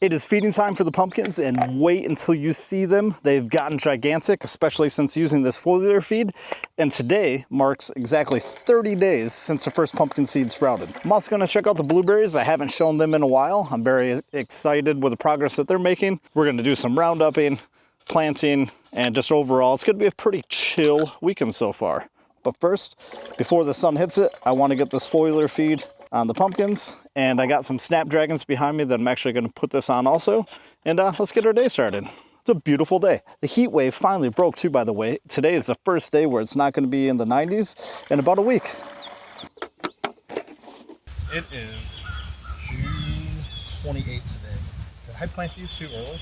It is feeding time for the pumpkins, and wait until you see them. They've gotten gigantic, especially since using this foliar feed. And today marks exactly 30 days since the first pumpkin seed sprouted. I'm also gonna check out the blueberries. I haven't shown them in a while. I'm very excited with the progress that they're making. We're gonna do some roundupping, planting, and just overall, it's gonna be a pretty chill weekend so far. But first, before the sun hits it, I wanna get this foliar feed on the pumpkins, and I got some snapdragons behind me that I'm actually going to put this on also, and let's get our day started. It's a beautiful day. The heat wave finally broke too, by the way. Today is the first day where it's not going to be in the 90s in about a week. It is June 28th today. Did I plant these too early?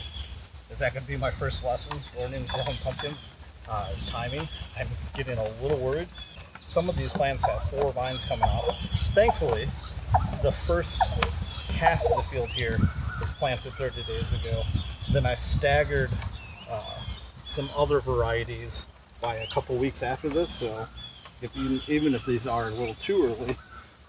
Is that going to be my first lesson learning growing pumpkins? Is timing. I'm getting a little worried. Some of these plants have 4 vines coming off. Thankfully, the first half of the field here was planted 30 days ago. Then I staggered some other varieties by a couple weeks after this. So even if these are a little too early,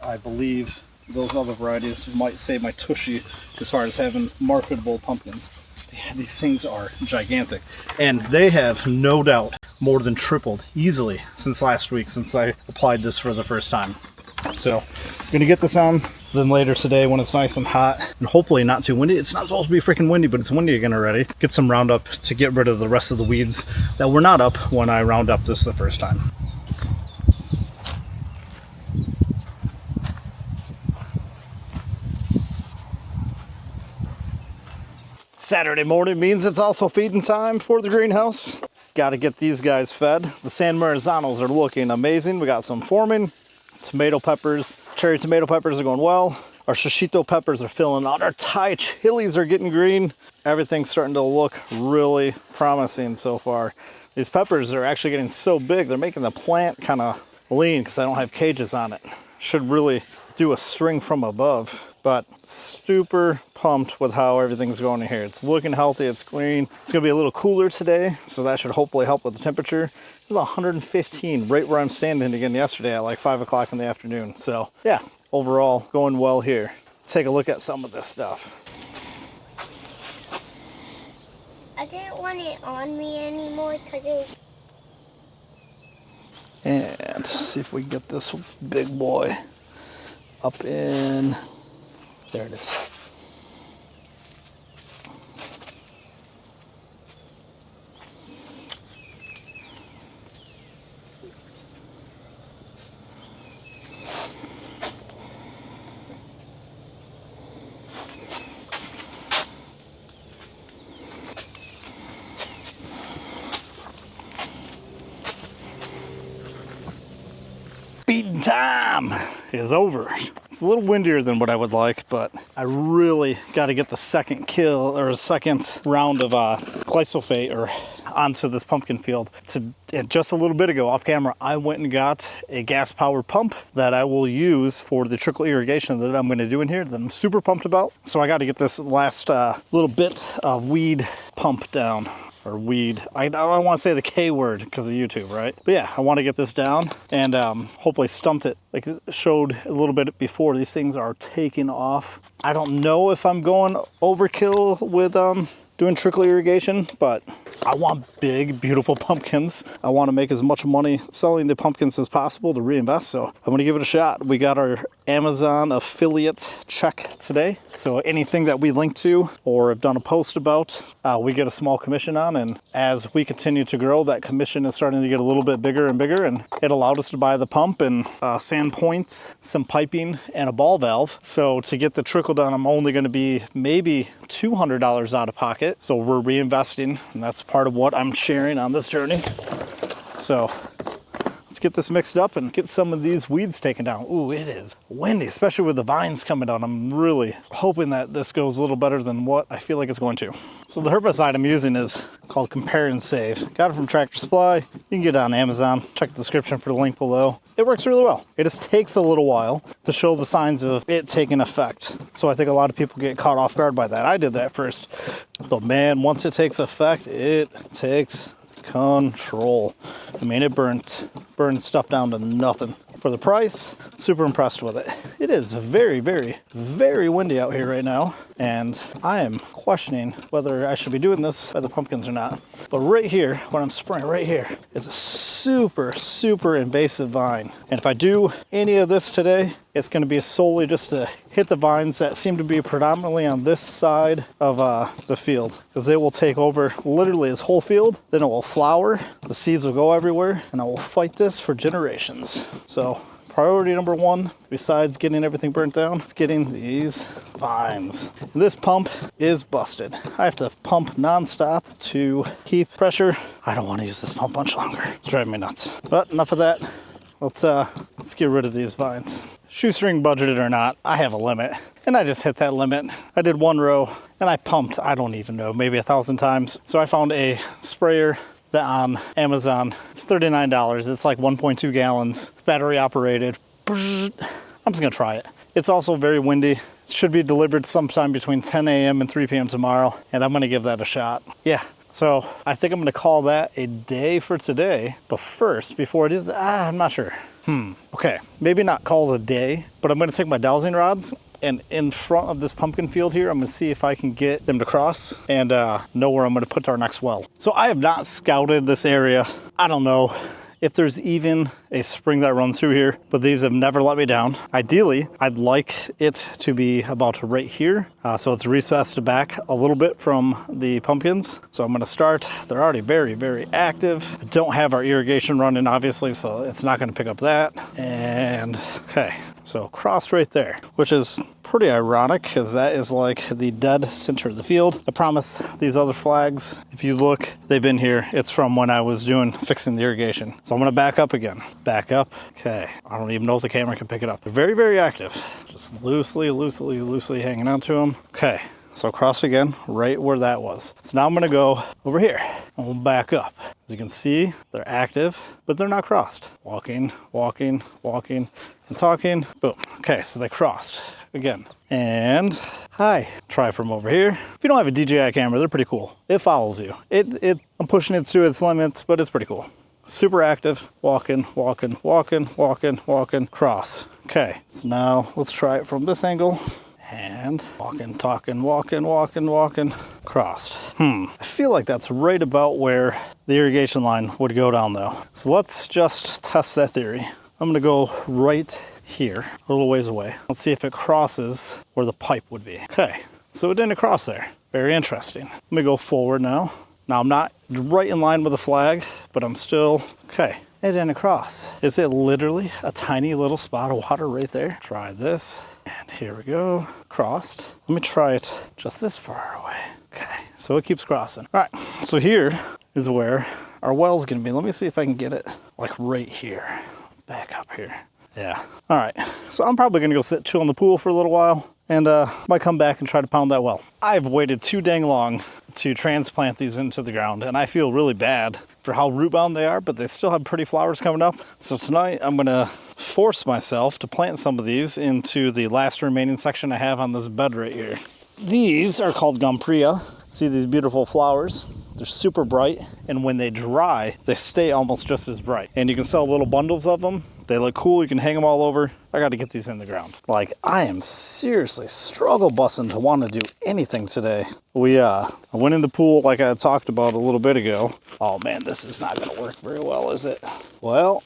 I believe those other varieties might save my tushy as far as having marketable pumpkins. Yeah, these things are gigantic, and they have no doubt more than tripled easily since last week, since I applied this for the first time. So I'm gonna get this on, then later today when it's nice and hot and hopefully not too windy. It's not supposed to be freaking windy, but it's windy again already. Get some Roundup to get rid of the rest of the weeds that were not up when I round up this the first time. Saturday morning means it's also feeding time for the greenhouse. Got to get these guys fed. The San Marizanos are looking amazing. We got some forming. Tomato peppers, cherry tomato peppers are going well. Our shishito peppers are filling out. Our Thai chilies are getting green. Everything's starting to look really promising so far. These peppers are actually getting so big, they're making the plant kind of lean because I don't have cages on it. Should really do a string from above. But super pumped with how everything's going in here. It's looking healthy, it's clean. It's gonna be a little cooler today, so that should hopefully help with the temperature. It was 115 right where I'm standing again yesterday at like 5 o'clock in the afternoon. So yeah, overall going well here. Let's take a look at some of this stuff. I didn't want it on me anymore because it was... And see if we can get this big boy up in... There it is. Feeding time is over. It's a little windier than what I would like, but I really got to get the second kill or second round of glyphosate or onto this pumpkin field. Just a little bit ago off camera, I went and got a gas powered pump that I will use for the trickle irrigation that I'm going to do in here that I'm super pumped about. So I got to get this last little bit of weed pump down. Or weed. I don't want to say the K word because of YouTube, right? But yeah, I want to get this down and hopefully stumped it. Like it showed a little bit before, these things are taking off. I don't know if I'm going overkill with doing trickle irrigation, but I want big, beautiful pumpkins. I want to make as much money selling the pumpkins as possible to reinvest, so I'm going to give it a shot. We got our Amazon affiliate check today, so anything that we link to or have done a post about, we get a small commission on, and as we continue to grow, that commission is starting to get a little bit bigger and bigger, and it allowed us to buy the pump and sand point, some piping, and a ball valve. So to get the trickle done, I'm only going to be maybe $200 out of pocket, so we're reinvesting, and that's part of what I'm sharing on this journey. So let's get this mixed up and get some of these weeds taken down. Ooh, it is windy, especially with the vines coming down. I'm really hoping that this goes a little better than what I feel like it's going to. So the herbicide I'm using is called Compare and Save. Got it from Tractor Supply. You can get it on Amazon. Check the description for the link below. It works really well. It just takes a little while to show the signs of it taking effect. So I think a lot of people get caught off guard by that. I did that first. But man, once it takes effect, it takes control. I mean, it burns stuff down to nothing. For the price, super impressed with it. It is very, very, very windy out here right now, and I am questioning whether I should be doing this by the pumpkins or not. But right here, what I'm spraying right here, is a super, super invasive vine. And if I do any of this today, it's going to be solely just to hit the vines that seem to be predominantly on this side of the field, because they will take over literally this whole field. Then it will flower, the seeds will go everywhere, and I will fight this for generations. So priority number one, besides getting everything burnt down, is getting these vines. And this pump is busted. I have to pump nonstop to keep pressure. I don't want to use this pump much longer. It's driving me nuts. But enough of that. Let's get rid of these vines. Shoestring budgeted or not, I have a limit, and I just hit that limit. I did one row, and I pumped, I don't even know, maybe 1,000 times. So I found a sprayer that on Amazon, it's $39. It's like 1.2 gallons, battery operated. I'm just gonna try it. It's also very windy. It should be delivered sometime between 10 a.m. and 3 p.m. tomorrow, and I'm gonna give that a shot. Yeah. So I think I'm gonna call that a day for today. But first, before I do that, I'm not sure. Okay, maybe not call it a day, but I'm gonna take my dowsing rods, and in front of this pumpkin field here, I'm gonna see if I can get them to cross and know where I'm gonna put our next well. So I have not scouted this area. I don't know if there's even a spring that runs through here, but these have never let me down. Ideally, I'd like it to be about right here. So it's recessed back a little bit from the pumpkins. So I'm gonna start, they're already very, very active. I don't have our irrigation running, obviously, so it's not gonna pick up that. And, okay, so cross right there, which is pretty ironic because that is like the dead center of the field. I promise these other flags, if you look, they've been here. It's from when I was fixing the irrigation. So I'm gonna back up again. Back up, okay. I don't even know if the camera can pick it up. They're very, very active. Just loosely hanging on to them. Okay, so cross again, right where that was. So now I'm gonna go over here and we'll back up. As you can see, they're active, but they're not crossed. Walking, and talking, boom. Okay, so they crossed again. And hi, try from over here. If you don't have a DJI camera, they're pretty cool. It follows you. I'm pushing it to its limits, but it's pretty cool. Super active, walking, cross. Okay, so now let's try it from this angle. And walking, crossed. I feel like that's right about where the irrigation line would go down though. So let's just test that theory. I'm gonna go right here, a little ways away. Let's see if it crosses where the pipe would be. Okay, so it didn't cross there. Very interesting. Let me go forward now. Now I'm not right in line with the flag, but I'm still, okay. It didn't cross. Is it literally a tiny little spot of water right there? Try this, and here we go, crossed. Let me try it just this far away. Okay, so it keeps crossing. All right, so here is where our well's gonna be. Let me see if I can get it like right here. Back up here. Yeah, all right. So I'm probably gonna go chill in the pool for a little while and might come back and try to pound that well. I've waited too dang long to transplant these into the ground, and I feel really bad for how root bound they are, but they still have pretty flowers coming up. So tonight I'm gonna force myself to plant some of these into the last remaining section I have on this bed right here. These are called Gomphrena. See these beautiful flowers? They're super bright, and when they dry, they stay almost just as bright. And you can sell little bundles of them. They look cool, you can hang them all over. I gotta get these in the ground. Like, I am seriously struggle busting to want to do anything today. I went in the pool like I had talked about a little bit ago. Oh man, this is not gonna work very well, is it? Well,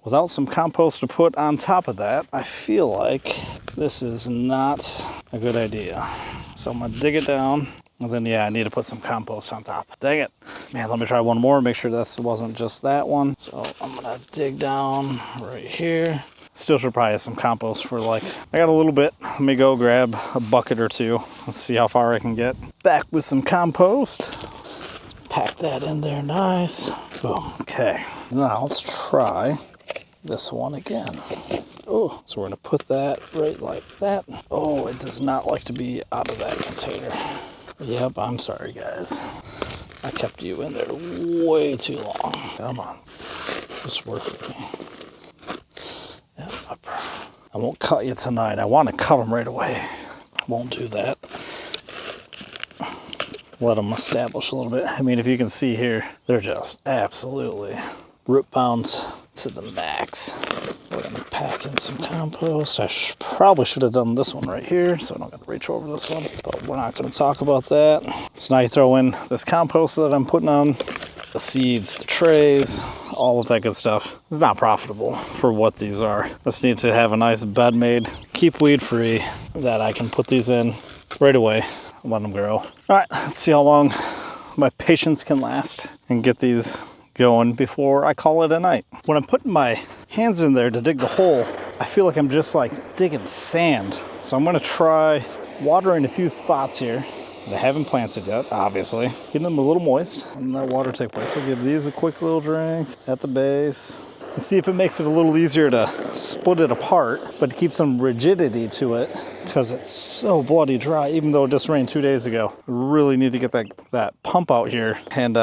without some compost to put on top of that, I feel like this is not a good idea. So I'm gonna dig it down. And then, yeah, I need to put some compost on top. Dang it. Man, let me try one more, make sure that wasn't just that one. So I'm gonna dig down right here. Still should probably have some compost for I got a little bit. Let me go grab a bucket or two. Let's see how far I can get. Back with some compost. Let's pack that in there nice. Boom, okay. Now let's try this one again. Oh, so we're gonna put that right like that. Oh, it does not like to be out of that container. Yep, I'm sorry guys. I kept you in there way too long. Come on, just work with me. Yep, I won't cut you tonight. I want to cut them right away. I won't do that. Let them establish a little bit. I mean, if you can see here, they're just absolutely root bound to the max. We're gonna pack in some compost. I probably should have done this one right here, so I don't got to reach over this one, but we're not going to talk about that. So now you throw in this compost that I'm putting on, the seeds, the trays, all of that good stuff. It's not profitable for what these are. Just need to have a nice bed made, keep weed free, that I can put these in right away and let them grow. All right, let's see how long my patience can last and get these going before I call it a night. When I'm putting my hands in there to dig the hole, I feel like I'm just like digging sand. So I'm gonna try watering a few spots here. They haven't planted yet, obviously. Getting them a little moist and let water take place. I'll give these a quick little drink at the base and see if it makes it a little easier to split it apart, but to keep some rigidity to it because it's so bloody dry, even though it just rained 2 days ago. Really need to get that pump out here and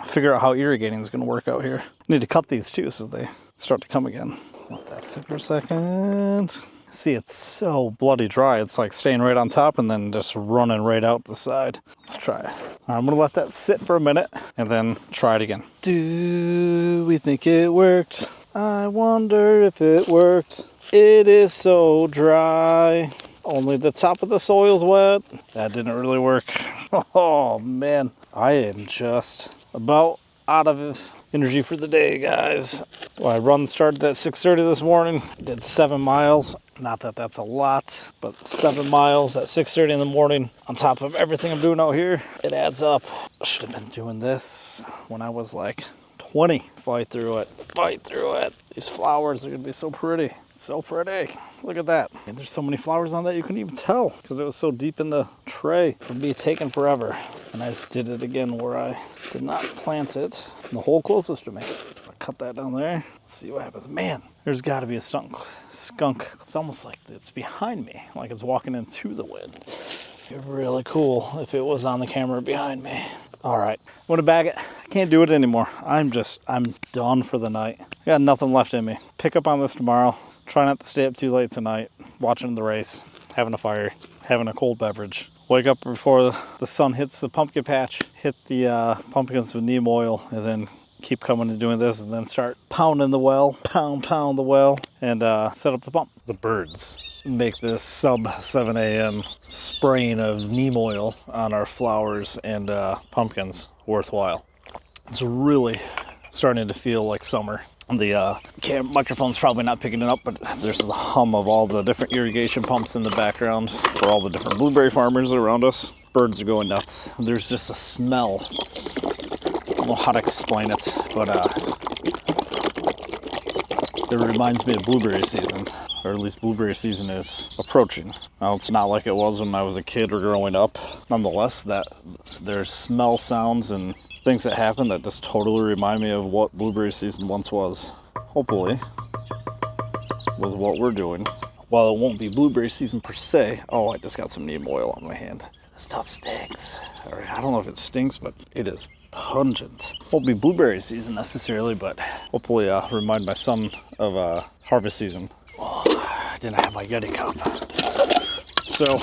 figure out how irrigating is gonna work out here. Need to cut these too so they start to come again. Let that sit for a second. See, it's so bloody dry. It's like staying right on top and then just running right out the side. Let's try it. I'm gonna let that sit for a minute and then try it again. Do we think it worked? I wonder if it worked. It is so dry. Only the top of the soil's wet. That didn't really work. Oh man, I am just about out of energy for the day, guys. My run started at 6:30 this morning. Did 7 miles. Not that that's a lot, but 7 miles at 6:30 in the morning on top of everything I'm doing out here, it adds up. I should have been doing this when I was like 20. Fight through it. Fight through it. These flowers are gonna be so pretty. So pretty. Look at that. And there's so many flowers on that you couldn't even tell because it was so deep in the tray. It would be taking forever. And I just did it again where I did not plant it in the hole closest to me. I cut that down there. Let's see what happens. Man, there's got to be a skunk. It's almost like it's behind me, like it's walking into the wind. It'd be really cool if it was on the camera behind me. All right, I'm gonna bag it. I can't do it anymore. I'm done for the night. I got nothing left in me. Pick up on this tomorrow. Try not to stay up too late tonight, watching the race, having a fire, having a cold beverage. Wake up before the sun hits the pumpkin patch, hit the pumpkins with neem oil, and then keep coming and doing this, and then start pounding the well, pound the well, and set up the pump. The birds make this sub 7 a.m. spraying of neem oil on our flowers and pumpkins worthwhile. It's really starting to feel like summer. The microphone's probably not picking it up, but there's the hum of all the different irrigation pumps in the background for all the different blueberry farmers around us. Birds are going nuts. There's just a smell. I don't know how to explain it, but it reminds me of blueberry season, or at least blueberry season is approaching. Now, it's not like it was when I was a kid or growing up. Nonetheless, there's smell sounds and things that happen that just totally remind me of what blueberry season once was. Hopefully, with what we're doing. While it won't be blueberry season per se, oh, I just got some neem oil on my hand. This stuff stinks. Or, I don't know if it stinks, but it is pungent. Won't be blueberry season necessarily, but hopefully remind my son of harvest season. Oh, I didn't have my Yeti cup. So,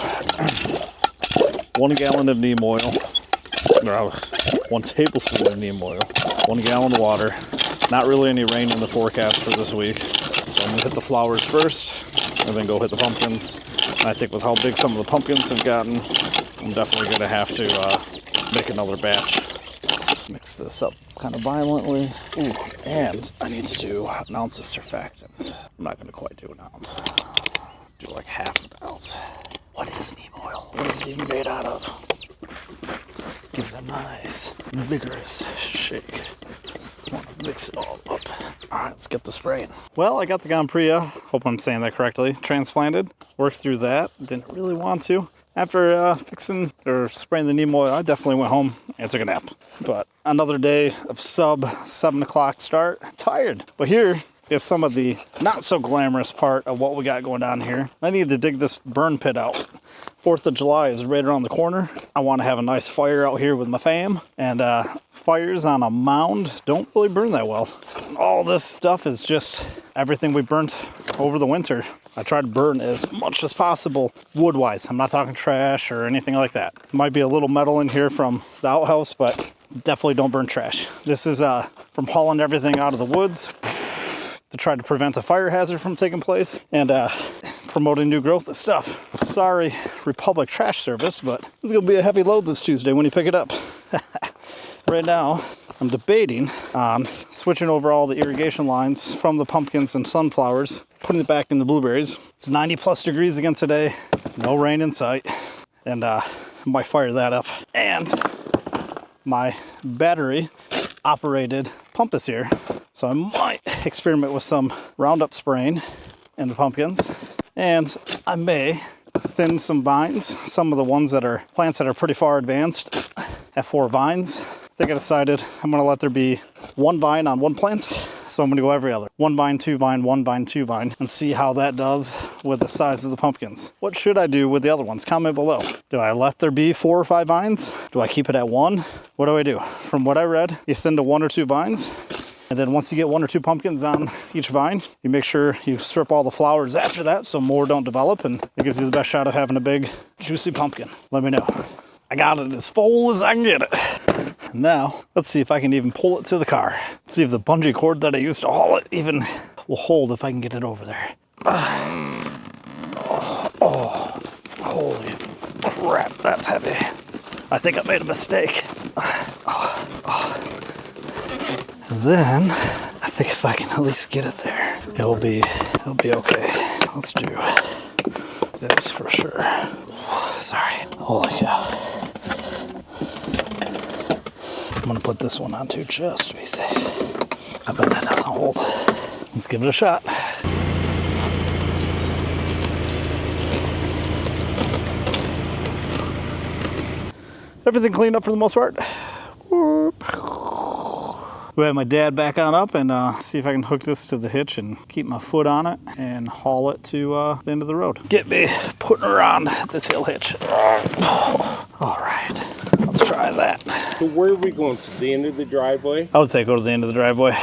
1 gallon of neem oil. 1 tablespoon of neem oil, 1 gallon of water. Not really any rain in the forecast for this week, so I'm gonna hit the flowers first and then go hit the pumpkins. And I think with how big some of the pumpkins have gotten, I'm definitely gonna have to make another batch. Mix this up kind of violently. Ooh, and I need to do an ounce of surfactant. I'm not gonna quite do an ounce. Do like half an ounce. What is neem oil? What is it even made out of? Give it a nice, vigorous shake. I want to mix it all up. All right, let's get the spraying. Well, I got the Gomphrena, hope I'm saying that correctly, transplanted. Worked through that, didn't really want to. After fixing or spraying the neem oil, I definitely went home and took a nap. But another day of sub 7 o'clock start, tired. But here is some of the not so glamorous part of what we got going on here. I need to dig this burn pit out. 4th of July is right around the corner. I want to have a nice fire out here with my fam. And fires on a mound don't really burn that well. All this stuff is just everything we burnt over the winter. I try to burn as much as possible wood-wise. I'm not talking trash or anything like that. Might be a little metal in here from the outhouse, but definitely don't burn trash. This is from hauling everything out of the woods. to try to prevent a fire hazard from taking place and promoting new growth and stuff. Sorry, Republic Trash Service, but it's gonna be a heavy load this Tuesday when you pick it up. Right now, I'm debating on switching over all the irrigation lines from the pumpkins and sunflowers, putting it back in the blueberries. It's 90 plus degrees again today, no rain in sight, and I might fire that up. And my battery operated pump is here, so I might experiment with some Roundup spraying in the pumpkins, and I may thin some vines, some of the ones that are plants that are pretty far advanced have 4 vines. I think I decided I'm going to let there be 1 vine on 1 plant, so I'm going to go every other. 1 vine, 2 vine, 1 vine, 2 vine, and see how that does with the size of the pumpkins. What should I do with the other ones? Comment below. Do I let there be 4 or 5 vines? Do I keep it at 1? What do I do? From what I read, you thin to 1 or 2 vines, and then once you get 1 or 2 pumpkins on each vine, you make sure you strip all the flowers after that so more don't develop, and it gives you the best shot of having a big, juicy pumpkin. Let me know. I got it as full as I can get it. Now, let's see if I can even pull it to the car. Let's see if the bungee cord that I used to haul it even will hold if I can get it over there. Holy crap, that's heavy. I think I made a mistake. And then, I think if I can at least get it there, it'll be okay. Let's do this for sure. Sorry. Holy cow. I'm gonna put this one on too, just to be safe. I bet that doesn't hold. Let's give it a shot. Everything cleaned up for the most part. We have my dad back on up and see if I can hook this to the hitch and keep my foot on it and haul it to the end of the road. Get me putting her on the tail hitch. All right, let's try that. So where are we going? To the end of the driveway? I would say go to the end of the driveway.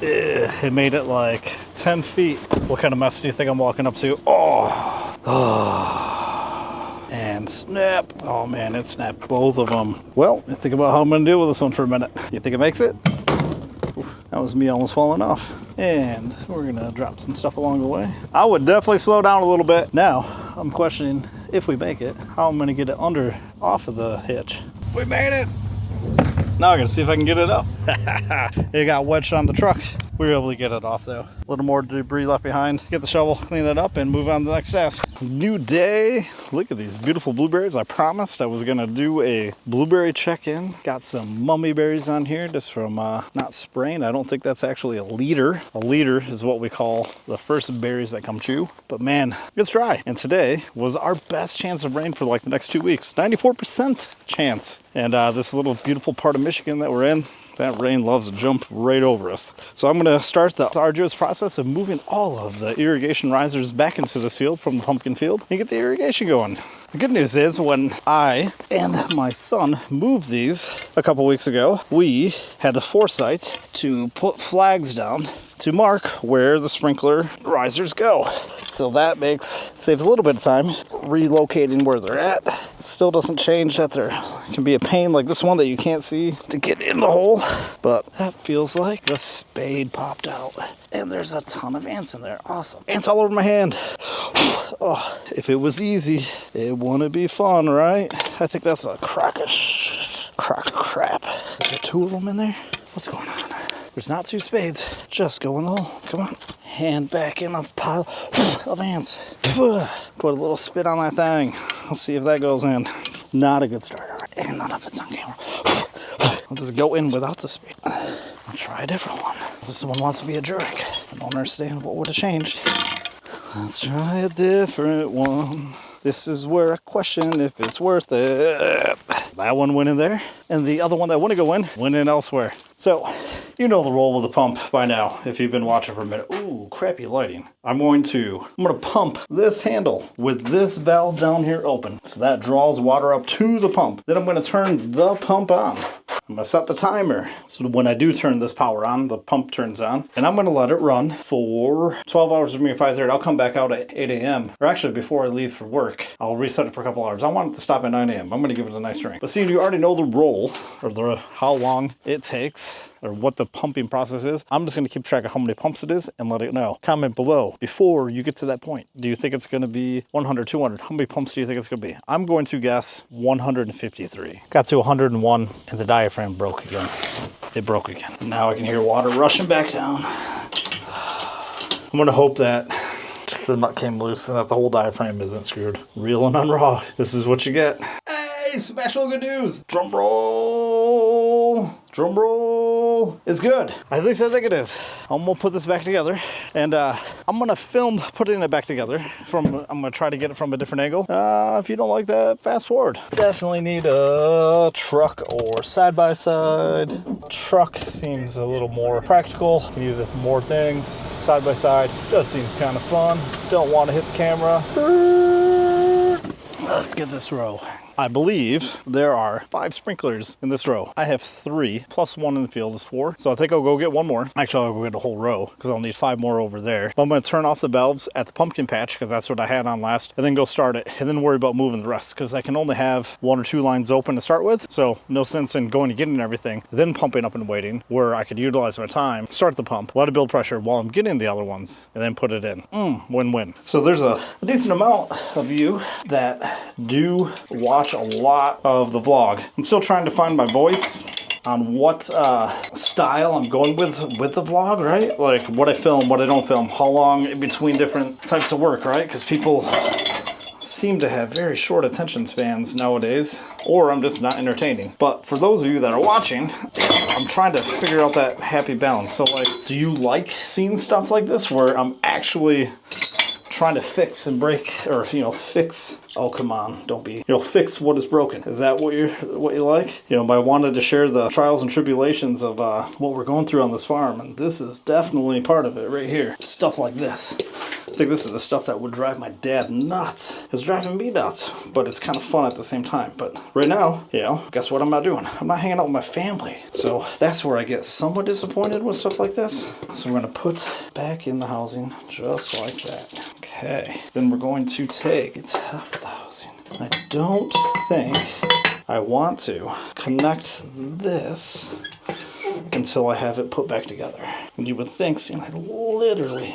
It made it like 10 feet. What kind of mess do you think I'm walking up to? And snap. Oh man, it snapped both of them. Well, think about how I'm gonna deal with this one for a minute. You think it makes it? Oof, that was me almost falling off. And we're gonna drop some stuff along the way. I would definitely slow down a little bit. Now, I'm questioning if we make it, how I'm gonna get it off of the hitch. We made it. Now I gotta see if I can get it up. It got wedged on the truck. We were able to get it off though. A little more debris left behind. Get the shovel, clean that up, and move on to the next task. New day. Look at these beautiful blueberries. I promised I was gonna do a blueberry check-in. Got some mummy berries on here just from not spraying. I don't think that's actually a leader. A leader is what we call the first berries that come true. But man, it's dry. And today was our best chance of rain for like the next 2 weeks. 94% chance. And this little beautiful part of Michigan that we're in, that rain loves to jump right over us. So I'm gonna start the arduous process of moving all of the irrigation risers back into this field from the pumpkin field and get the irrigation going. The good news is when I and my son moved these a couple weeks ago, we had the foresight to put flags down to mark where the sprinkler risers go. So that saves a little bit of time relocating where they're at. It still doesn't change that there can be a pain like this one that you can't see to get in the hole, but that feels like the spade popped out. And there's a ton of ants in there. Awesome. Ants all over my hand. Oh, if it was easy, it wouldn't be fun, right? I think that's a crock of crap. Is there 2 of them in there? What's going on? There's not 2 spades. Just go in the hole. Come on. Hand back in a pile of ants. Put a little spit on that thing. Let's see if that goes in. Not a good start. And none of it's on camera. I'll just go in without the spade. I'll try a different one. This one wants to be a jerk. I don't understand what would have changed. Let's try a different one. This is where I question if it's worth it. That one went in there, and the other one that wouldn't go in went in elsewhere. So, you know the role with the pump by now, if you've been watching for a minute. Ooh, crappy lighting. I'm gonna pump this handle with this valve down here open. So that draws water up to the pump. Then I'm gonna turn the pump on. I'm gonna set the timer. So when I do turn this power on, the pump turns on, and I'm gonna let it run for 12 hours with me at 5:30. I'll come back out at 8 a.m. Or actually before I leave for work, I'll reset it for a couple hours. I want it to stop at 9 a.m. I'm gonna give it a nice drink. But see, you already know the roll, or how long it takes, or what the pumping process is. I'm just gonna keep track of how many pumps it is and let it know. Comment below before you get to that point. Do you think it's gonna be 100, 200? How many pumps do you think it's gonna be? I'm going to guess 153. Got to 101 and the diaphragm broke again. It broke again. Now I can hear water rushing back down. I'm gonna hope that just the nut came loose and that the whole diaphragm isn't screwed. Real and unraw. This is what you get. Hey, special good news. Drum roll. Drum roll. It's good. At least I think it is. I'm gonna put this back together, and I'm gonna film putting it back together. I'm gonna try to get it from a different angle. If you don't like that, fast forward. Definitely need a truck or side-by-side. Truck seems a little more practical. Can use it for more things. Side-by-side just seems kind of fun. Don't want to hit the camera. Let's get this row. I believe there are 5 sprinklers in this row. I have 3, plus 1 in the field is 4. So I think I'll go get 1 more. Actually, I'll go get a whole row because I'll need 5 more over there. But I'm gonna turn off the valves at the pumpkin patch because that's what I had on last, and then go start it, and then worry about moving the rest because I can only have 1 or 2 lines open to start with. So no sense in going to getting everything, then pumping up and waiting, where I could utilize my time, start the pump, let it build pressure while I'm getting the other ones, and then put it in. Win-win. So there's a decent amount of you that do watch a lot of the vlog. I'm still trying to find my voice on what style I'm going with the vlog, right? Like what I film, what I don't film, how long in between different types of work, right? Because people seem to have very short attention spans nowadays, or I'm just not entertaining. But for those of you that are watching, I'm trying to figure out that happy balance. So like, do you like seeing stuff like this where I'm actually trying to fix and break, or fix, oh come on, don't be, fix what is broken? Is that what you like? But I wanted to share the trials and tribulations of what we're going through on this farm, and this is definitely part of it right here. Stuff like this. I think this is the stuff that would drive my dad nuts. It's driving me nuts, but it's kind of fun at the same time. But right now, guess what I'm not doing? I'm not hanging out with my family. So that's where I get somewhat disappointed with stuff like this. So we're gonna put back in the housing just like that. Okay, then we're going to take the top of the housing. I don't think I want to connect this until I have it put back together. And you would think, seeing I literally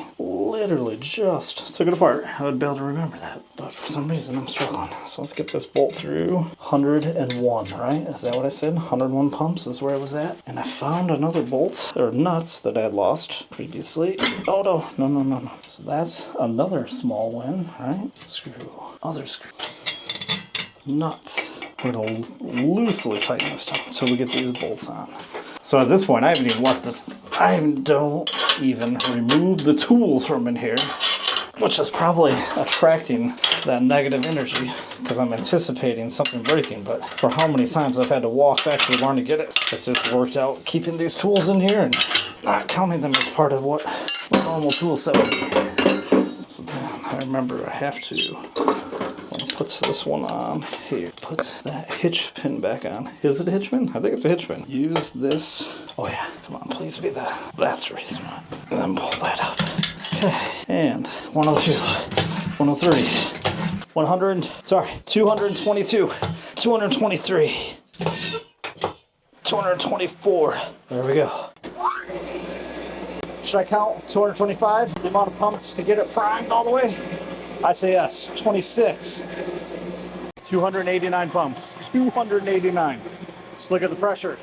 just took it apart, I would be able to remember that. But for some reason, I'm struggling. So let's get this bolt through. 101, right? Is that what I said? 101 pumps is where I was at. And I found another bolt, or nuts, that I had lost previously. Oh, no. So that's another small win, right? Screw, other screw. Nut. We're gonna loosely tighten this down until we get these bolts on. So at this point, I haven't even left this. I don't even remove the tools from in here, which is probably attracting that negative energy because I'm anticipating something breaking. But for how many times I've had to walk back to the barn to get it, it's just worked out keeping these tools in here and not counting them as part of what a normal tool set would be. So then I remember I have to. Put this one on here. Put that hitch pin back on. Is it a hitch pin? I think it's a hitch pin. Use this. Oh yeah, come on, please be that. That's the reason why. And then pull that up. Okay, and 102, 103, 222, 223, 224. There we go. Should I count 225? The amount of pumps to get it primed all the way? I say yes. 26. 289 pumps. 289. Let's look at the pressure.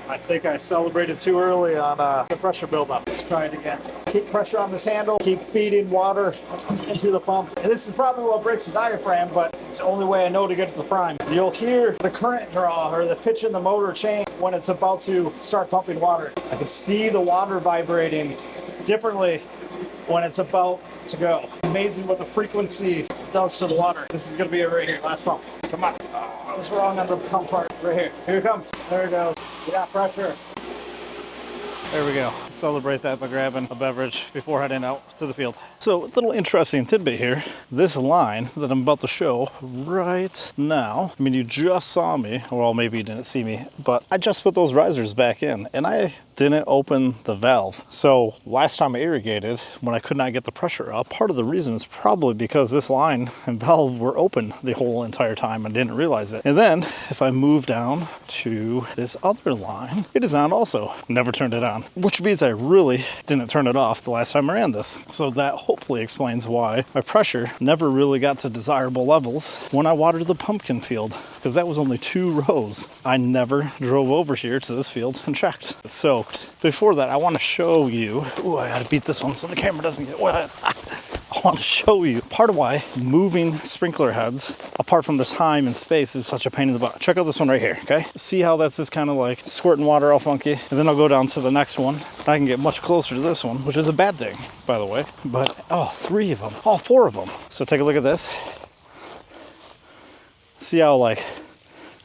I think I celebrated too early on the pressure buildup. Let's try it again. Keep pressure on this handle. Keep feeding water into the pump. And this is probably what breaks the diaphragm, but it's the only way I know to get it to prime. You'll hear the current draw or the pitch in the motor change when it's about to start pumping water. I can see the water vibrating differently when it's about to go. Amazing what the frequency does to the water. This is gonna be it right here, last pump. Come on. Oh, what's wrong on the pump part? Right here. Here it comes. There it goes. We got pressure. There we go. Celebrate that by grabbing a beverage before heading out to the field. So, a little interesting tidbit here. This line that I'm about to show right now, I mean, you just saw me, well, maybe you didn't see me, but I just put those risers back in and I didn't open the valve. So, last time I irrigated, when I could not get the pressure up, part of the reason is probably because this line and valve were open the whole entire time and didn't realize it. And then, if I move down to this other line, it is on also. Never turned it on, which means I really didn't turn it off the last time I ran this. So that hopefully explains why my pressure never really got to desirable levels when I watered the pumpkin field, because that was only 2 rows. I never drove over here to this field and checked. It's soaked. Before that, I want to show you, ooh, I gotta beat this one so the camera doesn't get wet. I want to show you part of why moving sprinkler heads, apart from the time and space, is such a pain in the butt. Check out this one right here, okay? See how that's just kind of like squirting water all funky? And then I'll go down to the next one. I can get much closer to this one, which is a bad thing, by the way. But, oh, 3 of them, all 4 of them. So take a look at this. See how like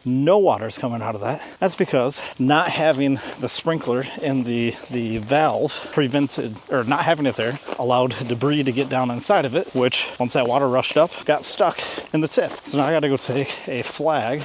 no water's coming out of that. That's because not having the sprinkler in the valve prevented, or not having it there, allowed debris to get down inside of it, which once that water rushed up, got stuck in the tip. So now I gotta go take a flag,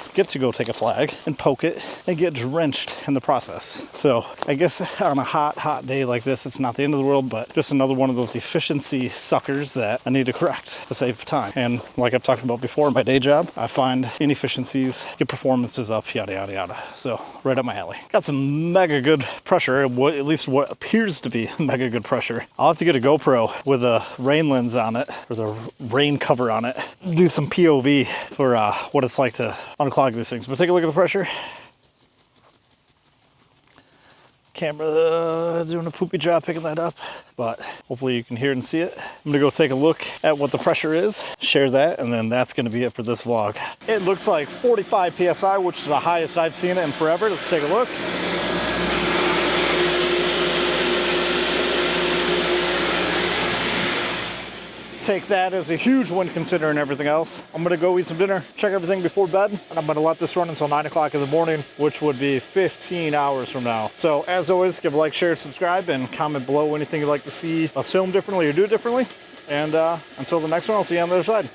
and poke it and get drenched in the process. So I guess on a hot day like this, it's not the end of the world, but just another one of those efficiency suckers that I need to correct to save time. And like I've talked about before in my day job, I find inefficiencies, get performance is up, yada, yada, yada. So right up my alley. Got some mega good pressure, at least what appears to be mega good pressure. I'll have to get a GoPro with a rain lens on it, or the rain cover on it. Do some POV for what it's like to unclog these things. But take a look at the pressure. Camera doing a poopy job picking that up, but hopefully you can hear and see it. I'm gonna go take a look at what the pressure is, share that, and then that's gonna be it for this vlog. It looks like 45 PSI, which is the highest I've seen it in forever. Let's take a look. Take that as a huge win considering everything else. I'm gonna go eat some dinner, check everything before bed, and I'm gonna let this run until 9 o'clock in the morning, which would be 15 hours from now. So as always, give a like, share, subscribe, and comment below anything you'd like to see us film differently or do differently. And until the next one, I'll see you on the other side.